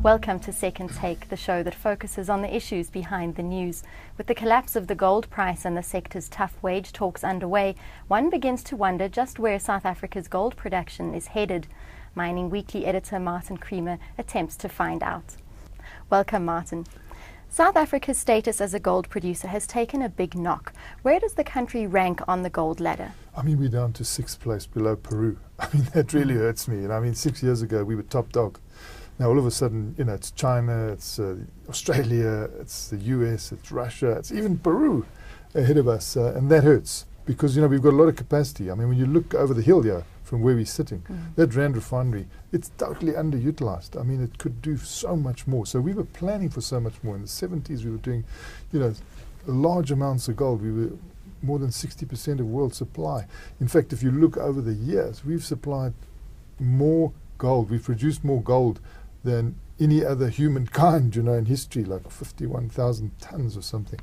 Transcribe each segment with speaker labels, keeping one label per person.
Speaker 1: Welcome to Second Take, the show that focuses on the issues behind the news. With the collapse of the gold price and the sector's tough wage talks underway, one begins to wonder just where South Africa's gold production is headed. Mining Weekly editor Martin Creamer attempts to find out. Welcome, Martin. South Africa's status as a gold producer has taken a big knock. Where does the country rank on the gold ladder?
Speaker 2: I mean, we're down to sixth place below Peru. I mean, that really hurts me. And I mean, 6 years ago, we were top dog. Now, all of a sudden, you know, it's China, it's Australia, it's the US, it's Russia, it's even Peru ahead of us. And that hurts because, you know, we've got a lot of capacity. I mean, when you look over the hill here from where we're sitting, that Rand refinery, it's totally underutilized. I mean, it could do so much more. So we were planning for so much more. In the 70s, we were doing, you know, large amounts of gold. We were more than 60% of world supply. In fact, if you look over the years, we've supplied more gold. We've produced more gold than any other humankind, you know, in history, like 51,000 tons or something.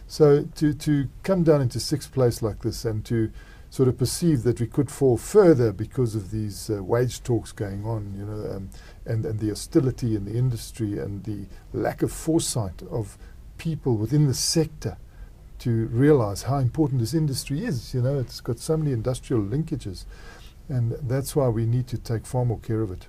Speaker 2: So to come down into sixth place like this and to sort of perceive that we could fall further because of these wage talks going on, you know, and the hostility in the industry and the lack of foresight of people within the sector to realize how important this industry is. You know, it's got so many industrial linkages, and that's why we need to take far more care of it.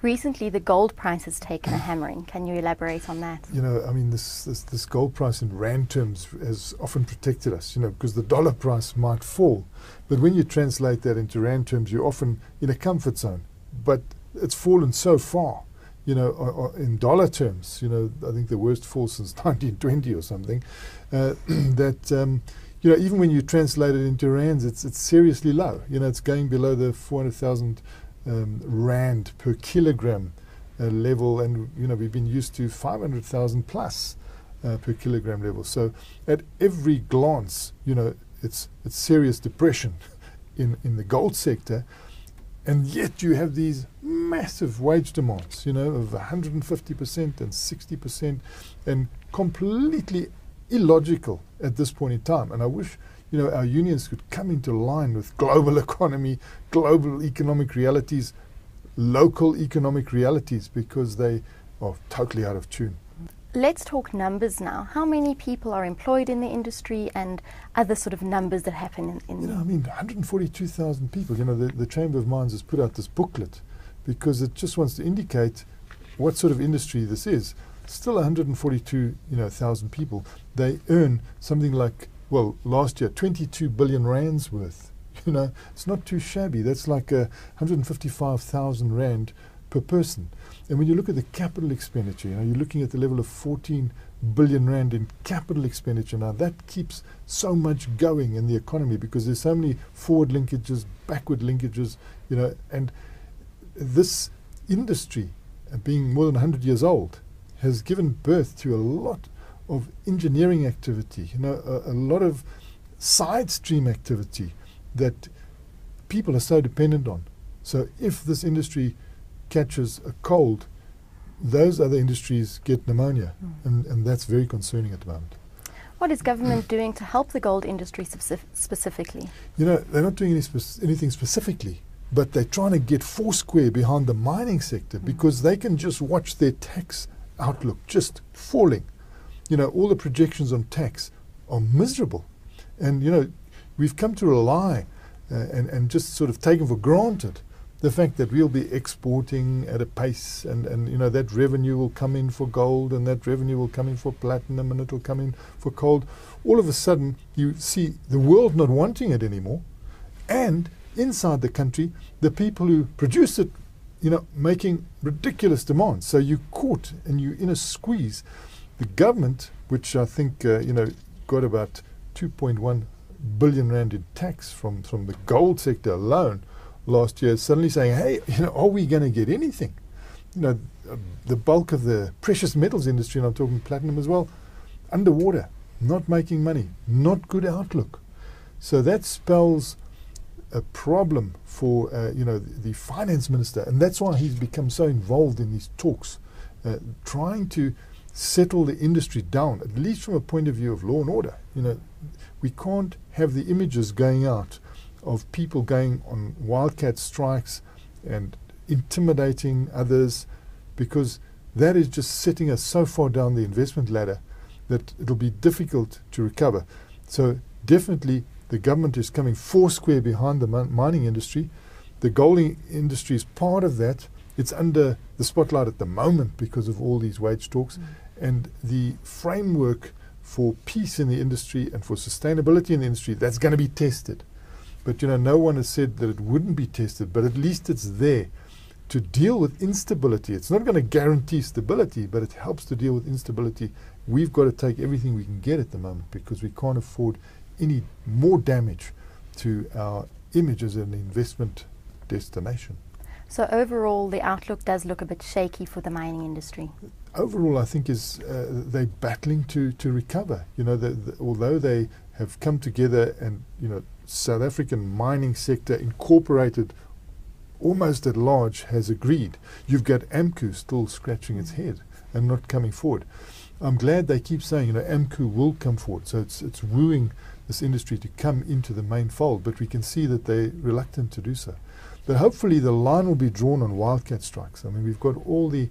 Speaker 1: Recently, the gold price has taken a hammering. Can you elaborate on that?
Speaker 2: You know, I mean, this gold price in Rand terms has often protected us, you know, because the dollar price might fall. But when you translate that into Rand terms, you're often in a comfort zone. But it's fallen so far, you know, in dollar terms, you know, I think the worst fall since 1920 or something, that, you know, even when you translate it into Rands, it's seriously low. You know, it's going below the 400,000 Rand per kilogram level, and you know we've been used to 500,000 plus per kilogram level. So at every glance, you know, it's serious depression in the gold sector, and yet you have these massive wage demands, you know, of 150% and 60%, and completely illogical at this point in time. And I wish, you know, our unions could come into line with global economy, global economic realities, local economic realities, because they are totally out of tune.
Speaker 1: Let's talk numbers now. How many people are employed in the industry and other sort of numbers that happen in
Speaker 2: you know, I mean, 142,000 people. You know, the Chamber of Mines has put out this booklet because it just wants to indicate what sort of industry this is. Still 142,000 people. They earn something like, well, last year, 22 billion rands worth. You know, it's not too shabby. That's like 155,000 rand per person. And when you look at the capital expenditure, you know, you're looking at the level of 14 billion rand in capital expenditure. Now, that keeps so much going in the economy because there's so many forward linkages, backward linkages, you know, and this industry, being more than 100 years old, has given birth to a lot of engineering activity, you know, a lot of side stream activity that people are so dependent on. So if this industry catches a cold, those other industries get pneumonia, and that's very concerning at the moment.
Speaker 1: What is government doing to help the gold industry specifically? You
Speaker 2: know, they're not doing anything specifically, but they're trying to get foursquare behind the mining sector because they can just watch their tax outlook just falling. You know, all the projections on tax are miserable. And, you know, we've come to rely and just sort of taken for granted the fact that we'll be exporting at a pace and, you know, that revenue will come in for gold and that revenue will come in for platinum and it'll come in for gold. All of a sudden, you see the world not wanting it anymore. And inside the country, the people who produce it, you know, making ridiculous demands. So you're caught and you're in a squeeze. The government, which I think, you know, got about 2.1 billion rand in tax from the gold sector alone last year, is suddenly saying, hey, you know, are we going to get anything? You know, the bulk of the precious metals industry, and I'm talking platinum as well, underwater, not making money, not good outlook. So that spells a problem for, you know, the finance minister, and that's why he's become so involved in these talks, trying to settle the industry down, at least from a point of view of law and order. You know, we can't have the images going out of people going on wildcat strikes and intimidating others, because that is just setting us so far down the investment ladder that it'll be difficult to recover. So definitely the government is coming foursquare behind the mining industry. The gold industry is part of that. It's under the spotlight at the moment because of all these wage talks. And the framework for peace in the industry and for sustainability in the industry, that's going to be tested. But no one has said that it wouldn't be tested, but at least it's there to deal with instability. It's not going to guarantee stability, but it helps to deal with instability. We've got to take everything we can get at the moment because we can't afford any more damage to our image as an investment destination.
Speaker 1: So overall, the outlook does look a bit shaky for the mining industry.
Speaker 2: Overall, I think is they're battling to recover. Although they have come together and South African mining sector incorporated almost at large has agreed. You've got AMCU still scratching its head and not coming forward. I'm glad they keep saying AMCU will come forward. So it's wooing this industry to come into the main fold, but we can see that they're reluctant to do so. But hopefully the line will be drawn on wildcat strikes. I mean, we've got all the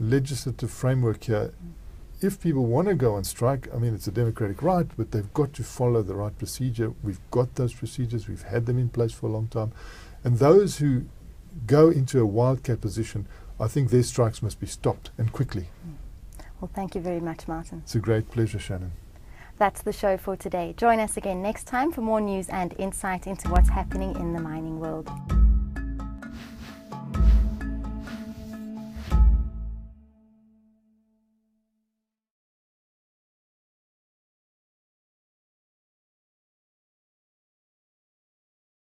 Speaker 2: legislative framework here. If people want to go on strike, I mean, it's a democratic right, but they've got to follow the right procedure. We've got those procedures. We've had them in place for a long time. And those who go into a wildcat position, I think their strikes must be stopped, and quickly.
Speaker 1: Well, thank you very much, Martin.
Speaker 2: It's a great pleasure, Shannon.
Speaker 1: That's the show for today. Join us again next time for more news and insight into what's happening in the mining world.